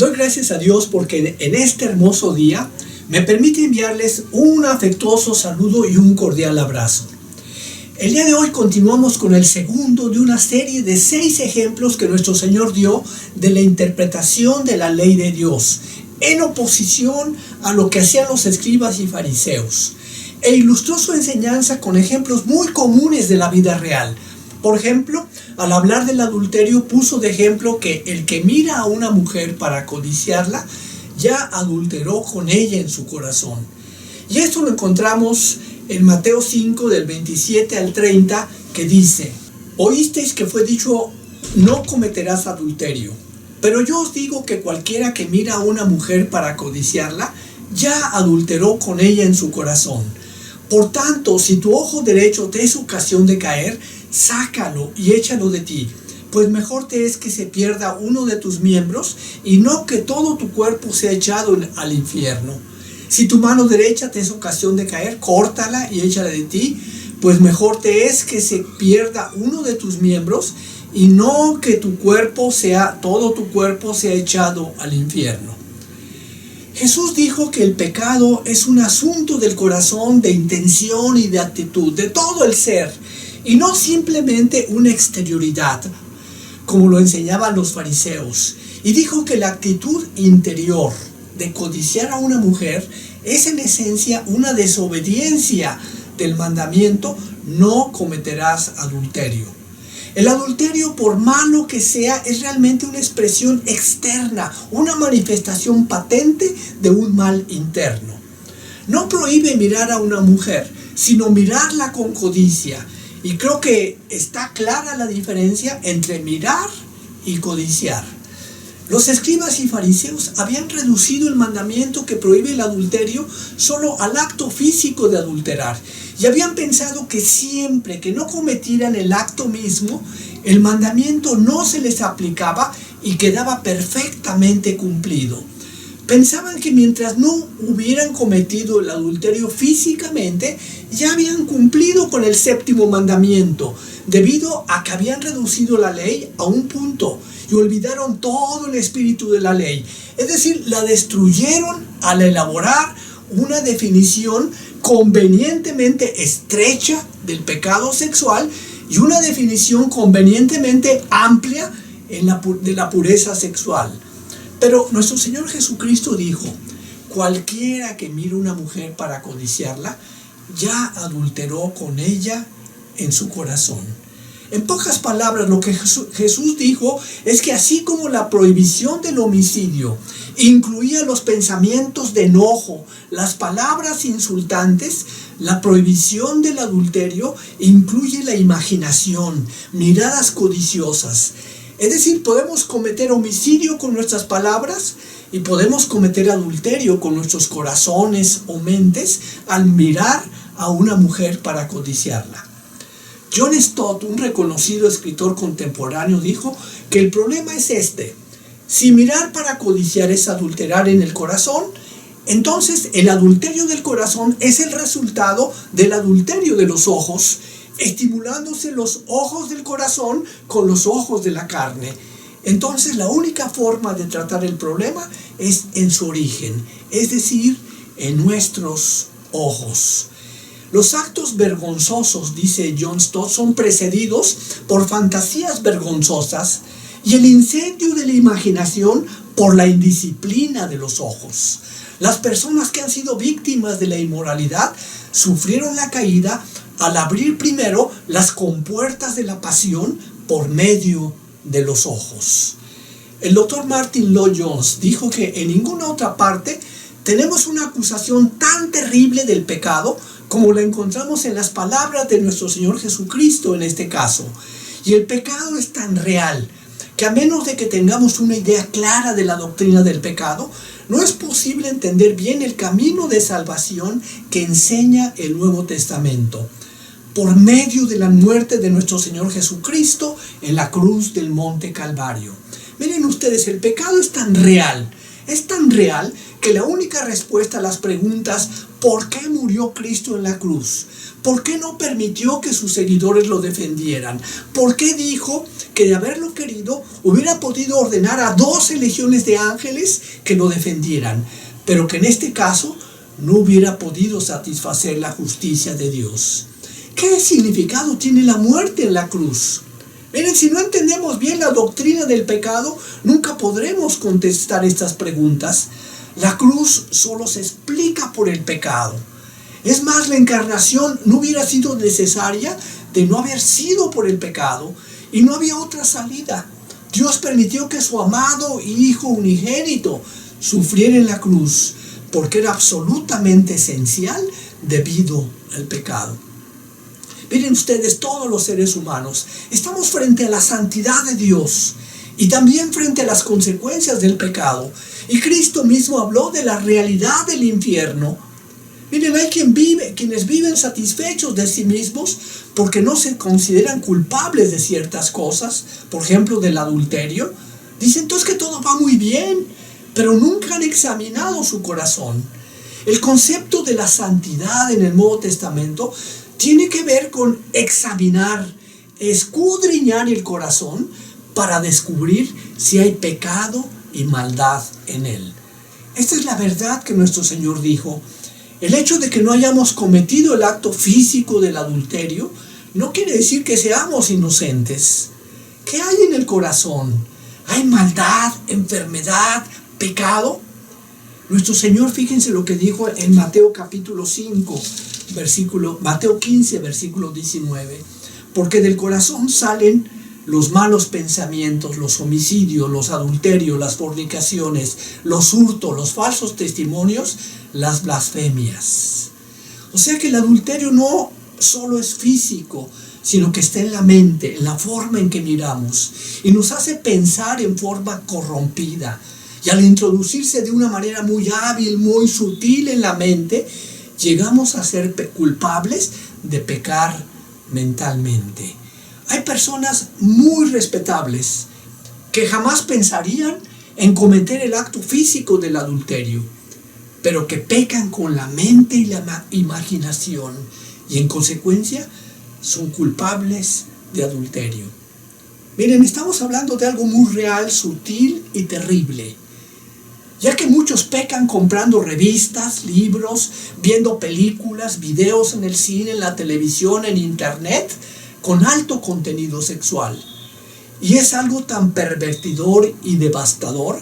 Doy gracias a Dios porque en este hermoso día me permite enviarles un afectuoso saludo y un cordial abrazo. El día de hoy continuamos con el segundo de una serie de 6 ejemplos que nuestro Señor dio de la interpretación de la ley de Dios, en oposición a lo que hacían los escribas y fariseos, e ilustró su enseñanza con ejemplos muy comunes de la vida real. Por ejemplo, al hablar del adulterio puso de ejemplo que el que mira a una mujer para codiciarla, ya adulteró con ella en su corazón. Y esto lo encontramos en Mateo 5 del 27 al 30, que dice: oísteis que fue dicho, no cometerás adulterio. Pero yo os digo que cualquiera que mira a una mujer para codiciarla, ya adulteró con ella en su corazón. Por tanto, si tu ojo derecho te es ocasión de caer, sácalo y échalo de ti, pues mejor te es que se pierda uno de tus miembros y no que todo tu cuerpo sea echado al infierno. Si tu mano derecha te es ocasión de caer, córtala y échala de ti, pues mejor te es que se pierda uno de tus miembros y no que todo tu cuerpo sea echado al infierno. Jesús dijo que el pecado es un asunto del corazón, de intención y de actitud, de todo el ser, y no simplemente una exterioridad, como lo enseñaban los fariseos. Y dijo que la actitud interior de codiciar a una mujer es en esencia una desobediencia del mandamiento: no cometerás adulterio. El adulterio, por malo que sea, es realmente una expresión externa, una manifestación patente de un mal interno. No prohíbe mirar a una mujer, sino mirarla con codicia. Y creo que está clara la diferencia entre mirar y codiciar. Los escribas y fariseos habían reducido el mandamiento que prohíbe el adulterio solo al acto físico de adulterar, y habían pensado que siempre que no cometieran el acto mismo, el mandamiento no se les aplicaba y quedaba perfectamente cumplido. Pensaban que mientras no hubieran cometido el adulterio físicamente, ya habían cumplido con el 7º mandamiento, debido a que habían reducido la ley a un punto y olvidaron todo el espíritu de la ley. Es decir, la destruyeron al elaborar una definición convenientemente estrecha del pecado sexual y una definición convenientemente amplia de la pureza sexual. Pero nuestro Señor Jesucristo dijo: cualquiera que mire a una mujer para codiciarla, ya adulteró con ella en su corazón. En pocas palabras, lo que Jesús dijo es que así como la prohibición del homicidio incluía los pensamientos de enojo, las palabras insultantes, la prohibición del adulterio incluye la imaginación, miradas codiciosas. Es decir, podemos cometer homicidio con nuestras palabras y podemos cometer adulterio con nuestros corazones o mentes al mirar a una mujer para codiciarla. John Stott, un reconocido escritor contemporáneo, dijo que el problema es este: si mirar para codiciar es adulterar en el corazón, entonces el adulterio del corazón es el resultado del adulterio de los ojos, estimulándose los ojos del corazón con los ojos de la carne. Entonces la única forma de tratar el problema es en su origen, es decir, en nuestros ojos. Los actos vergonzosos, dice John Stott, son precedidos por fantasías vergonzosas y el incendio de la imaginación por la indisciplina de los ojos. Las personas que han sido víctimas de la inmoralidad sufrieron la caída al abrir primero las compuertas de la pasión por medio de los ojos. El doctor Martin Lloyd-Jones dijo que en ninguna otra parte tenemos una acusación tan terrible del pecado como la encontramos en las palabras de nuestro Señor Jesucristo en este caso. Y el pecado es tan real que a menos de que tengamos una idea clara de la doctrina del pecado, no es posible entender bien el camino de salvación que enseña el Nuevo Testamento, por medio de la muerte de nuestro Señor Jesucristo en la cruz del Monte Calvario. Miren ustedes, el pecado es tan real que la única respuesta a las preguntas ¿Por qué murió Cristo en la cruz? ¿Por qué no permitió que sus seguidores lo defendieran? ¿Por qué dijo que de haberlo querido hubiera podido ordenar a 12 legiones de ángeles que lo defendieran, pero que en este caso no hubiera podido satisfacer la justicia de Dios? ¿Qué significado tiene la muerte en la cruz? Miren, si no entendemos bien la doctrina del pecado, nunca podremos contestar estas preguntas. La cruz solo se explica por el pecado. Es más, la encarnación no hubiera sido necesaria de no haber sido por el pecado, y no había otra salida. Dios permitió que su amado Hijo unigénito sufriera en la cruz, porque era absolutamente esencial debido al pecado. Miren ustedes, todos los seres humanos estamos frente a la santidad de Dios y también frente a las consecuencias del pecado. Y Cristo mismo habló de la realidad del infierno. Miren, hay quienes viven satisfechos de sí mismos porque no se consideran culpables de ciertas cosas, por ejemplo, del adulterio. Dicen entonces que todo va muy bien, pero nunca han examinado su corazón. El concepto de la santidad en el Nuevo Testamento tiene que ver con examinar, escudriñar el corazón para descubrir si hay pecado y maldad en él. Esta es la verdad que nuestro Señor dijo. El hecho de que no hayamos cometido el acto físico del adulterio no quiere decir que seamos inocentes. ¿Qué hay en el corazón? ¿Hay maldad, enfermedad, pecado? Nuestro Señor, fíjense lo que dijo en Mateo capítulo 5, Mateo 15, versículo 19. Porque del corazón salen los malos pensamientos, los homicidios, los adulterios, las fornicaciones, los hurtos, los falsos testimonios, las blasfemias. O sea que el adulterio no solo es físico, sino que está en la mente, en la forma en que miramos, y nos hace pensar en forma corrompida. Y al introducirse de una manera muy hábil, muy sutil en la mente, llegamos a ser culpables de pecar mentalmente. Hay personas muy respetables que jamás pensarían en cometer el acto físico del adulterio, pero que pecan con la mente y la imaginación, y en consecuencia son culpables de adulterio. Miren, estamos hablando de algo muy real, sutil y terrible, ya que muchos pecan comprando revistas, libros, viendo películas, videos en el cine, en la televisión, en internet, con alto contenido sexual. Y es algo tan pervertidor y devastador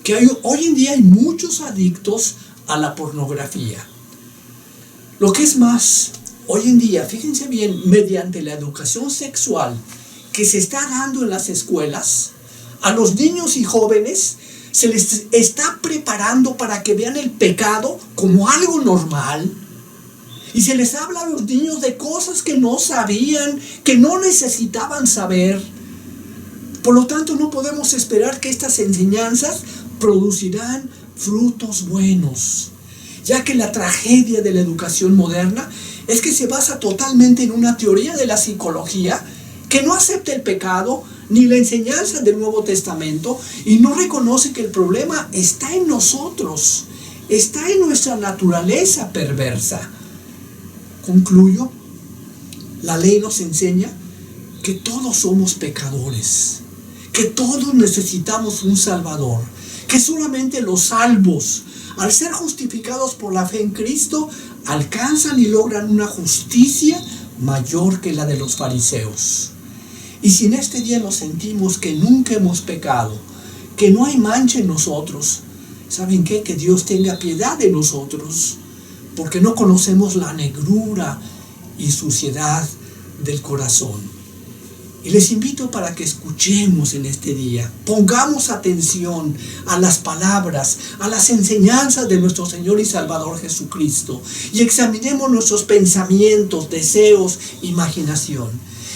que hoy en día hay muchos adictos a la pornografía. Lo que es más, hoy en día, fíjense bien, mediante la educación sexual que se está dando en las escuelas, a los niños y jóvenes se les está preparando para que vean el pecado como algo normal. Y se les habla a los niños de cosas que no sabían, que no necesitaban saber. Por lo tanto, no podemos esperar que estas enseñanzas producirán frutos buenos, ya que la tragedia de la educación moderna es que se basa totalmente en una teoría de la psicología que no acepta el pecado ni la enseñanza del Nuevo Testamento y no reconoce que el problema está en nosotros, está en nuestra naturaleza perversa. Concluyo, la ley nos enseña que todos somos pecadores, que todos necesitamos un Salvador, que solamente los salvos, al ser justificados por la fe en Cristo, alcanzan y logran una justicia mayor que la de los fariseos. Y si en este día nos sentimos que nunca hemos pecado, que no hay mancha en nosotros, ¿saben qué? Que Dios tenga piedad de nosotros, porque no conocemos la negrura y suciedad del corazón. Y les invito para que escuchemos en este día, pongamos atención a las palabras, a las enseñanzas de nuestro Señor y Salvador Jesucristo, y examinemos nuestros pensamientos, deseos, imaginación.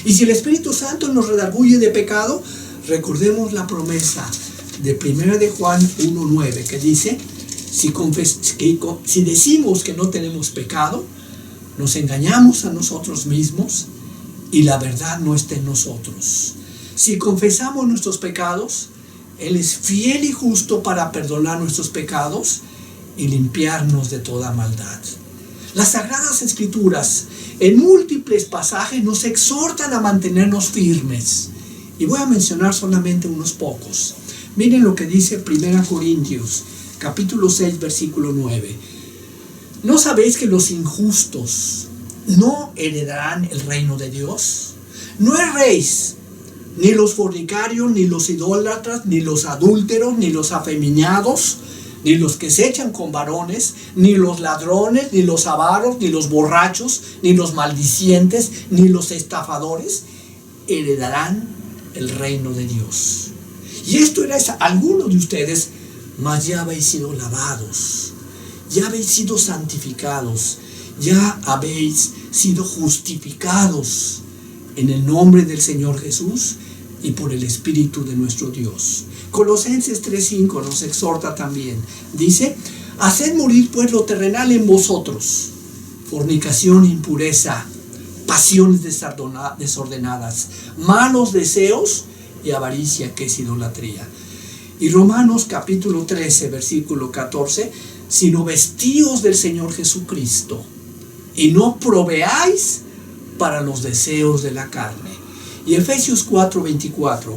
Y si el Espíritu Santo nos redarguye de pecado, recordemos la promesa de 1 de Juan 1:9, que dice, si decimos que no tenemos pecado, nos engañamos a nosotros mismos y la verdad no está en nosotros. Si confesamos nuestros pecados, Él es fiel y justo para perdonar nuestros pecados y limpiarnos de toda maldad. Las Sagradas Escrituras en múltiples pasajes nos exhortan a mantenernos firmes. Y voy a mencionar solamente unos pocos. Miren lo que dice 1 Corintios, capítulo 6, versículo 9. ¿No sabéis que los injustos no heredarán el reino de Dios? No erréis, ni los fornicarios, ni los idólatras, ni los adúlteros, ni los afeminados, ni los que se echan con varones, ni los ladrones, ni los avaros, ni los borrachos, ni los maldicientes, ni los estafadores heredarán el reino de Dios. Y esto era algunos de ustedes, mas ya habéis sido lavados, ya habéis sido santificados, ya habéis sido justificados en el nombre del Señor Jesús y por el Espíritu de nuestro Dios. Colosenses 3:5 nos exhorta también. Dice: haced morir pues lo terrenal en vosotros: fornicación, impureza, pasiones desordenadas, malos deseos y avaricia, que es idolatría. Y Romanos capítulo 13, versículo 14: sino vestíos del Señor Jesucristo y no proveáis para los deseos de la carne. Y Efesios 4:24: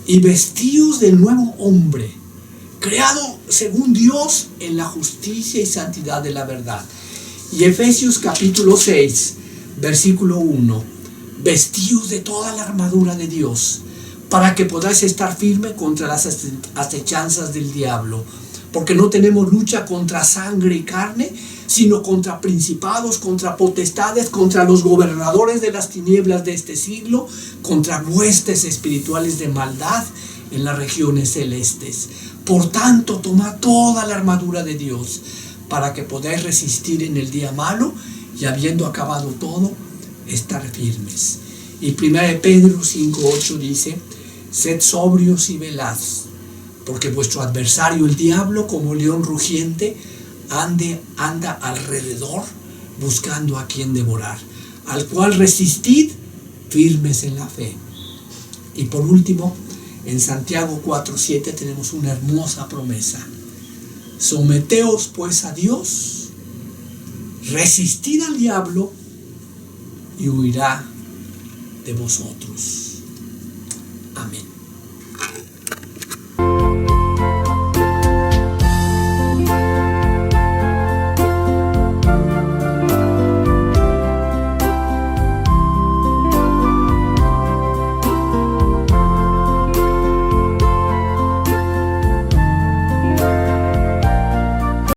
y vestíos del nuevo hombre, creado según Dios en la justicia y santidad de la verdad. Y Efesios capítulo 6, versículo 1: vestíos de toda la armadura de Dios, para que podáis estar firme contra las acechanzas del diablo. Porque no tenemos lucha contra sangre y carne, sino contra principados, contra potestades, contra los gobernadores de las tinieblas de este siglo, contra huestes espirituales de maldad en las regiones celestes. Por tanto, tomad toda la armadura de Dios, para que podáis resistir en el día malo, y habiendo acabado todo, estar firmes. Y 1 Pedro 5:8 dice: sed sobrios y velad, porque vuestro adversario el diablo, como león rugiente, anda alrededor buscando a quien devorar, al cual resistid firmes en la fe. Y por último, en Santiago 4:7 tenemos una hermosa promesa: someteos pues a Dios, resistid al diablo y huirá de vosotros.